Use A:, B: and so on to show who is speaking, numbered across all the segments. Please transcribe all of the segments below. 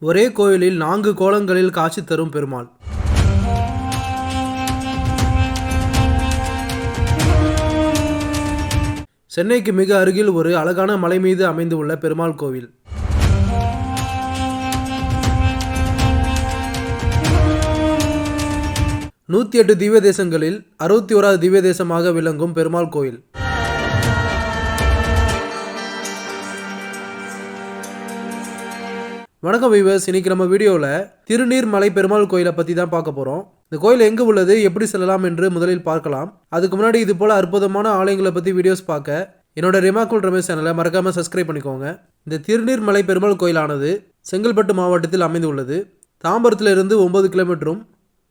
A: ஒரே கோயிலில் 4 கோலங்களில் காட்சி தரும் பெருமாள். சென்னைக்கு மிக அருகில் ஒரு அழகான மலை மீது அமைந்துள்ள பெருமாள் கோவில். நூற்றி 8 திவ்ய தேசங்களில் 61வது திவ்ய தேசமாக விளங்கும் பெருமாள் கோயில். வணக்கம் வீவர்ஸ், இன்னைக்கு நம்ம வீடியோவில் திருநீர்மலை பெருமாள் கோயிலை பற்றி தான் பார்க்க போகிறோம். இந்த கோயில் எங்கே உள்ளது, எப்படி செல்லலாம் என்று முதலில் பார்க்கலாம். அதுக்கு முன்னாடி இது போல் அற்புதமான ஆலயங்களை பற்றி வீடியோஸ் பார்க்க என்னோட ரிமாக்குல் ரமேஷ் சேனலை மறக்காமல் சப்ஸ்கிரைப் பண்ணிக்கோங்க. இந்த திருநீர்மலை பெருமாள் கோயிலானது செங்கல்பட்டு மாவட்டத்தில் அமைந்துள்ளது. தாம்பரத்திலிருந்து 9 கிலோமீட்டரும்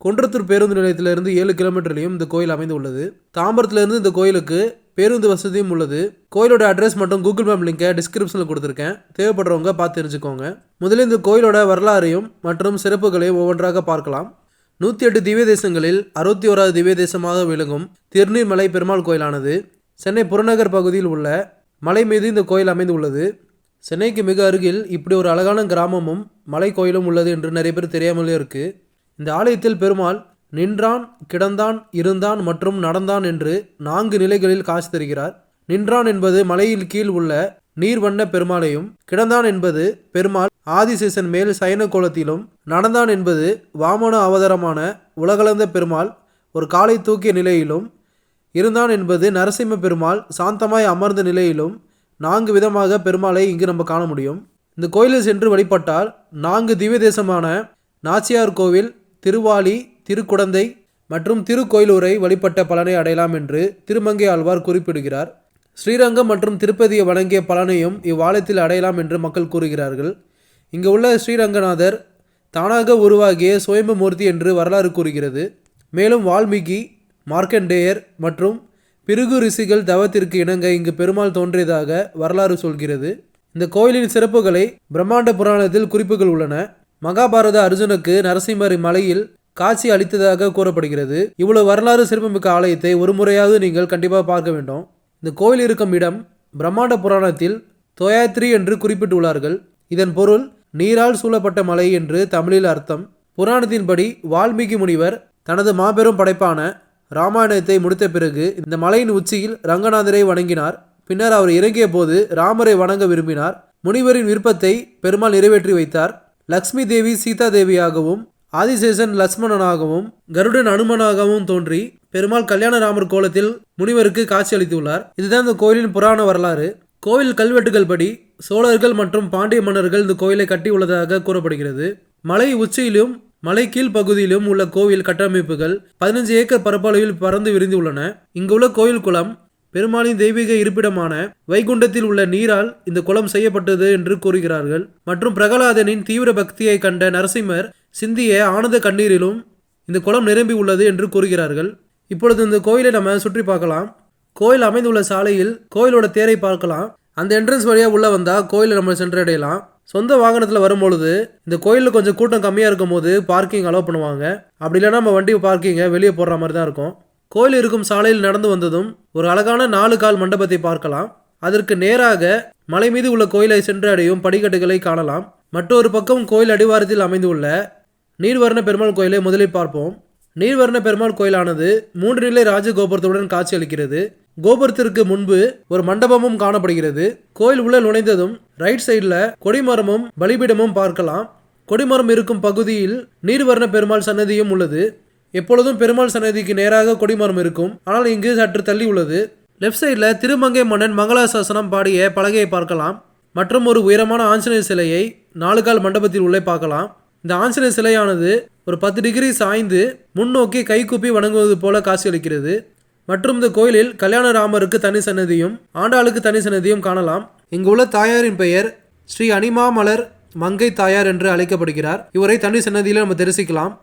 A: குன்றத்தூர் பேருந்து நிலையத்திலிருந்து 7 கிலோமீட்டர்லையும் இந்த கோயில் அமைந்துள்ளது. தாம்பரத்திலிருந்து இந்த கோயிலுக்கு பேருந்து வசதியும் உள்ளது. கோயிலோட அட்ரஸ் மற்றும் கூகுள் மேப் லிங்கை டிஸ்கிரிப்ஷனில் கொடுத்துருக்கேன், தேவைப்படுறவங்க பார்த்து தெரிஞ்சுக்கோங்க. முதலில் இந்த கோயிலோட வரலாறையும் மற்றும் சிறப்புகளையும் ஒவ்வொன்றாக பார்க்கலாம். 108 திவ்ய தேசங்களில் 61வது திவ்ய தேசமாக விளங்கும் திருநீர்மலை பெருமாள் கோயிலானது சென்னை புறநகர் பகுதியில் உள்ள மலை மீது இந்த கோயில் அமைந்துள்ளது. சென்னைக்கு மிக அருகில் இப்படி ஒரு அழகான கிராமமும் மலை கோயிலும் உள்ளது என்று நிறைய பேர் தெரியாமலே இருக்குது. இந்த ஆலயத்தில் பெருமாள் நின்றான், கிடந்தான், இருந்தான் மற்றும் நடந்தான் என்று 4 நிலைகளில் காட்சி தருகிறார். நின்றான் என்பது மலையில் கீழ் உள்ள நீர்வண்ண பெருமாளையும், கிடந்தான் என்பது பெருமாள் ஆதிசேஷன் மேல் சயன கோலத்திலும், நடந்தான் என்பது வாமன அவதாரமான உலகளந்த பெருமாள் ஒரு காலை தூக்கிய நிலையிலும், இருந்தான் என்பது நரசிம்ம பெருமாள் சாந்தமாய் அமர்ந்த நிலையிலும் 4 விதமாக பெருமாளை இங்கு நம்ம காண முடியும். இந்த கோயிலில் சென்று வழிபட்டால் 4 திவ்ய தேசமான நாச்சியார் கோவில், திருவாலி, திருக்குடந்தை மற்றும் திருக்கோயிலூரை வழிபட்ட பலனை அடையலாம் என்று திருமங்கை ஆழ்வார் குறிப்பிடுகிறார். ஸ்ரீரங்கம் மற்றும் திருப்பதியை வணங்கிய பலனையும் இவ்வாலயத்தில் அடையலாம் என்று மக்கள் கூறுகிறார்கள். இங்கு உள்ள ஸ்ரீரங்கநாதர் தானாக உருவாகிய சுயம்பு மூர்த்தி என்று வரலாறு கூறுகிறது. மேலும் வால்மீகி, மார்க்கண்டேயர் மற்றும் பிருகு ரிஷிகள் தவத்திற்கு இணங்க இங்கு பெருமாள் தோன்றியதாக வரலாறு சொல்கிறது. இந்த கோயிலின் சிறப்புகளை பிரம்மாண்ட புராணத்தில் குறிப்புகள் உள்ளன. மகாபாரத அர்ஜுனுக்கு நரசிம்மர் மலையில் காட்சி அளித்ததாக கூறப்படுகிறது. இவ்வளவு வரலாறு சிறப்புமிக்க ஆலயத்தை ஒரு முறையாவது நீங்கள் கண்டிப்பாக பார்க்க வேண்டும். இந்த கோயில் இருக்கும் இடம் பிரம்மாண்ட புராணத்தில் தோயாத்ரி என்று குறிப்பிட்டுள்ளார்கள். இதன் பொருள் நீரால் சூழப்பட்ட மலை என்று தமிழில் அர்த்தம். புராணத்தின்படி வால்மீகி முனிவர் தனது மாபெரும் படைப்பான ராமாயணத்தை முடித்த பிறகு இந்த மலையின் உச்சியில் ரங்கநாதரை வணங்கினார். பின்னர் அவர் இறங்கிய போது ராமரை வணங்க விரும்பினார். முனிவரின் விருப்பத்தை பெருமாள் நிறைவேற்றி வைத்தார். லக்ஷ்மி தேவி சீதா தேவியாகவும், ஆதிசேஷன் லட்சுமணனாகவும், கருடன் அனுமனாகவும் தோன்றி பெருமாள் கல்யாணராமர் கோலத்தில் முனிவருக்கு காட்சி அளித்துள்ளார். இதுதான் இந்த கோயிலின் புராண வரலாறு. கோவில் கல்வெட்டுகள் படி சோழர்கள் மற்றும் பாண்டிய மன்னர்கள் இந்த கோயிலை கட்டியுள்ளதாக கூறப்படுகிறது. மலை உச்சியிலும் மலை கீழ் பகுதியிலும் உள்ள கோவில் கட்டமைப்புகள் 15 ஏக்கர் பரப்பளவில் பறந்து விரிந்து உள்ளன. இங்குள்ள கோயில் குளம் பெருமாளின் தெய்வீக இருப்பிடமான வைகுண்டத்தில் உள்ள நீரால் இந்த குளம் செய்யப்பட்டது என்று கூறுகிறார்கள். மற்றும் பிரகலாதனின் தீவிர பக்தியை கண்ட நரசிம்மர் சிந்திய ஆனந்த கண்ணீரிலும் இந்த குளம் நிரம்பி உள்ளது என்று கூறுகிறார்கள். இப்பொழுது இந்த கோயிலை நம்ம சுற்றி பார்க்கலாம். கோயில் அமைந்துள்ள சாலையில் கோயிலோட தேரை பார்க்கலாம். அந்த என்ட்ரன்ஸ் வழியாக உள்ள வந்தால் கோயிலை நம்ம சென்றடையலாம். சொந்த வாகனத்தில் வரும்பொழுது இந்த கோயிலில் கொஞ்சம் கூட்டம் கம்மியாக இருக்கும் போது பார்க்கிங் அலோவ் பண்ணுவாங்க. அப்படி இல்லைனா நம்ம வண்டி பார்க்கிங்கை வெளியே போடுற மாதிரி தான் இருக்கும். கோயில் இருக்கும் சாலையில் நடந்து வந்ததும் ஒரு அழகான 4 கால் மண்டபத்தை பார்க்கலாம். அதற்கு நேராக மலை மீது உள்ள கோயிலை சென்று அடையும் படிக்கட்டுகளை காணலாம். மற்றொரு பக்கம் கோயில் அடிவாரத்தில் அமைந்துள்ள நீர்வர்ண பெருமாள் கோயிலை முதலில் பார்ப்போம். நீர்வர்ண பெருமாள் கோயிலானது 3 நிலை ராஜகோபுரத்துடன் காட்சி அளிக்கிறது. கோபுரத்திற்கு முன்பு ஒரு மண்டபமும் காணப்படுகிறது. கோயில் உள்ள நுழைந்ததும் ரைட் சைடில் கொடிமரமும் பலிபீடமும் பார்க்கலாம். கொடிமரம் இருக்கும் பகுதியில் நீர்வர்ண பெருமாள் சன்னதியும் உள்ளது. எப்பொழுதும் பெருமாள் சன்னதிக்கு நேராக கொடிமரம் இருக்கும், ஆனால் இங்கு சற்று தள்ளி உள்ளது. லெஃப்ட் சைடில் திருமங்கை மன்னன் மங்களாசாசனம் பாடிய பலகையை பார்க்கலாம். மற்றும் ஒரு உயரமான ஆஞ்சநேயர் சிலையை 4 கால் மண்டபத்தில் உள்ளே பார்க்கலாம். இந்த ஆஞ்சநேயர் சிலையானது ஒரு 10 டிகிரி சாய்ந்து முன்னோக்கி கைகூப்பி வணங்குவது போல காட்சியளிக்கிறது. மற்றும் இந்த கோயிலில் கல்யாணராமருக்கு தனி சன்னதியும் ஆண்டாளுக்கு தனி சன்னதியும் காணலாம். இங்கு உள்ள தாயாரின் பெயர் ஸ்ரீ அனிமாமலர் மங்கை தாயார் என்று அழைக்கப்படுகிறார். இவரை தனி சன்னதியில் நம்ம தரிசிக்கலாம்.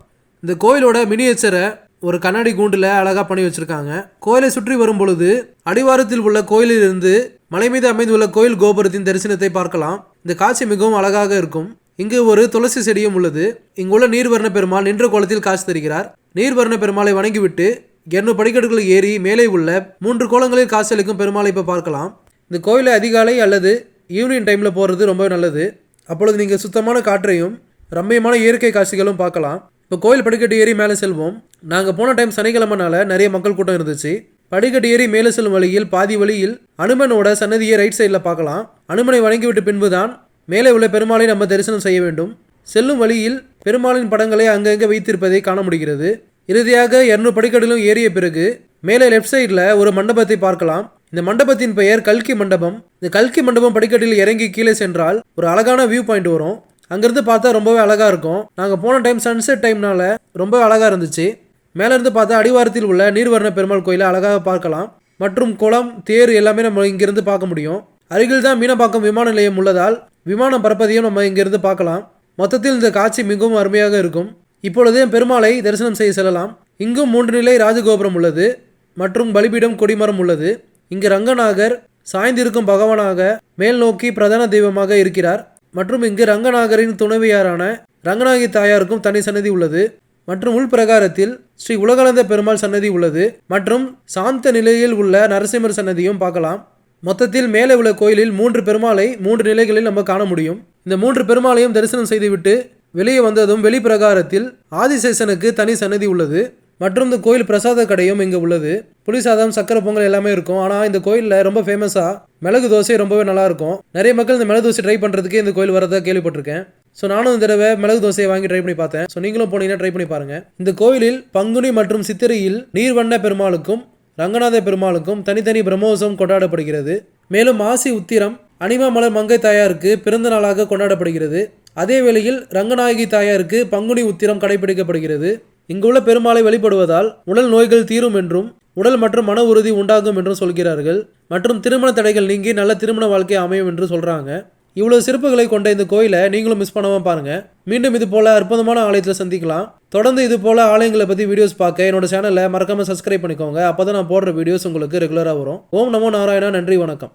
A: இந்த கோயிலோட மினியேச்சரை ஒரு கண்ணாடி கூண்டில் அழகாக பண்ணி வச்சுருக்காங்க. கோயிலை சுற்றி வரும் பொழுது அடிவாரத்தில் உள்ள கோயிலிலிருந்து மலை மீது அமைந்துள்ள கோயில் கோபுரத்தின் தரிசனத்தை பார்க்கலாம். இந்த காட்சி மிகவும் அழகாக இருக்கும். இங்கு ஒரு துளசி செடியும் உள்ளது. இங்குள்ள நீர்வர்ண பெருமாள் நின்ற கோலத்தில் காட்சி தருகிறார். நீர்வர்ண பெருமாளை வணங்கிவிட்டு 200 படிக்கட்டுகள் ஏறி மேலே உள்ள 3 கோலங்களில் காட்சி அளிக்கும் பெருமாளை இப்போ பார்க்கலாம். இந்த கோயிலை அதிகாலை அல்லது ஈவினிங் டைமில் போகிறது ரொம்ப நல்லது. அப்பொழுது நீங்கள் சுத்தமான காற்றையும் ரம்மியமான இயற்கை காட்சிகளும் பார்க்கலாம். இப்போ கோயில் படிக்கட்டு ஏறி மேலே செல்வோம். நாங்கள் போன டைம் சனிக்கிழமைனால நிறைய மக்கள் கூட்டம் இருந்துச்சு. படிக்கட்டு ஏறி மேலே செல்லும் வழியில் பாதி வழியில் அனுமனோட சன்னதியை ரைட் சைடில் பார்க்கலாம். அனுமனை வணங்கிவிட்டு பின்புதான் மேலே உள்ள பெருமாளை நம்ம தரிசனம் செய்ய வேண்டும். செல்லும் வழியில் பெருமாளின் படங்களை அங்கங்கே வைத்திருப்பதை காண முடிகிறது. இறுதியாக 200 படிக்கட்டிலும் ஏறிய பிறகு மேலே லெஃப்ட் சைடில் ஒரு மண்டபத்தை பார்க்கலாம். இந்த மண்டபத்தின் பெயர் கல்கி மண்டபம். இந்த கல்கி மண்டபம் படிக்கட்டில் இறங்கி கீழே சென்றால் ஒரு அழகான வியூ பாயிண்ட் வரும். அங்கேருந்து பார்த்தா ரொம்பவே அழகாக இருக்கும். நாங்கள் போன டைம் சன்செட் டைம்னால ரொம்ப அழகாக இருந்துச்சு. மேலேருந்து பார்த்தா அடிவாரத்தில் உள்ள நீர்வர்ண பெருமாள் கோயிலை அழகாக பார்க்கலாம். மற்றும் குளம், தேர் எல்லாமே நம்ம இங்கிருந்து பார்க்க முடியும். அருகில் தான் மீனம்பாக்கம் விமான நிலையம் உள்ளதால் விமானம் பறப்பதையும் நம்ம இங்கிருந்து பார்க்கலாம். மொத்தத்தில் இந்த காட்சி மிகவும் அருமையாக இருக்கும். இப்பொழுது பெருமாளை தரிசனம் செய்ய செல்லலாம். இங்கும் 3 நிலை ராஜகோபுரம் உள்ளது மற்றும் பலிபீடம், கொடிமரம் உள்ளது. இங்கு ரங்கநாதர் சாய்ந்திருக்கும் பகவானாக மேல் நோக்கி பிரதான தெய்வமாக இருக்கிறார். மற்றும் இங்கு ரங்கநாதரின் துணைவியாரான ரங்கநாயகி தாயாருக்கும் தனி சன்னதி உள்ளது. மற்றும் உள்பிரகாரத்தில் ஸ்ரீ உலகளந்த பெருமாள் சன்னதி உள்ளது. மற்றும் சாந்த நிலையில் உள்ள நரசிம்மர் சன்னதியும் பார்க்கலாம். மொத்தத்தில் மேலே உள்ள கோயிலில் 3 பெருமாளை 3 நிலைகளில் நம்ம காண முடியும். இந்த 3 பெருமாளையும் தரிசனம் செய்துவிட்டு வெளியே வந்ததும் வெளிப்பிரகாரத்தில் ஆதிசேஷனுக்கு தனி சன்னதி உள்ளது. மற்றும் இந்த கோயில் பிரசாத கடையும் இங்கே உள்ளது. புளிசாதம், சக்கரை பொங்கல் எல்லாமே இருக்கும். ஆனால் இந்த கோயிலில் ரொம்ப ஃபேமஸாக மிளகு தோசை ரொம்பவே நல்லாயிருக்கும். நிறைய மக்கள் இந்த மிளகு தோசை ட்ரை பண்ணுறதுக்கு இந்த கோயில் வரதை கேள்விப்பட்டிருக்கேன். ஸோ நானும் இந்த தடவை மிளகு தோசையை வாங்கி ட்ரை பண்ணி பார்த்தேன். ஸோ நீங்களும் போனீங்கன்னா ட்ரை பண்ணி பாருங்கள். இந்த கோயிலில் பங்குனி மற்றும் சித்திரையில் நீர்வண்ண பெருமாளுக்கும் ரங்கநாத பெருமாளுக்கும் தனித்தனி பிரம்மோற்சவம் கொண்டாடப்படுகிறது. மேலும் மாசி உத்திரம் அனிமா மலர் மங்கை தாயாருக்கு பிறந்த நாளாக கொண்டாடப்படுகிறது. அதே வேளையில் ரங்கநாயகி தாயாருக்கு பங்குனி உத்திரம் கடைபிடிக்கப்படுகிறது. இங்குள்ள பெருமாளை வழிபடுவதால் உடல் நோய்கள் தீரும் என்றும் உடல் மற்றும் மன உறுதி உண்டாகும் என்றும் சொல்கிறார்கள். மற்றும் திருமண தடைகள் நீங்கி நல்ல திருமண வாழ்க்கை அமையும் என்று சொல்கிறாங்க. இவ்வளவு சிறப்புகளை கொண்ட இந்த கோயிலை நீங்களும் மிஸ் பண்ணாமல் பாருங்க. மீண்டும் இது போல அற்புதமான ஆலயத்தில் சந்திக்கலாம். தொடர்ந்து இது போல ஆலயங்களை பற்றி வீடியோஸ் பார்க்க என்னோட சேனலை மறக்காம சப்ஸ்கிரைப் பண்ணிக்கோங்க. அப்போ தான் நான் போடுற வீடியோஸ் உங்களுக்கு ரெகுலராக வரும். ஓம் நமோ நாராயணா. நன்றி, வணக்கம்.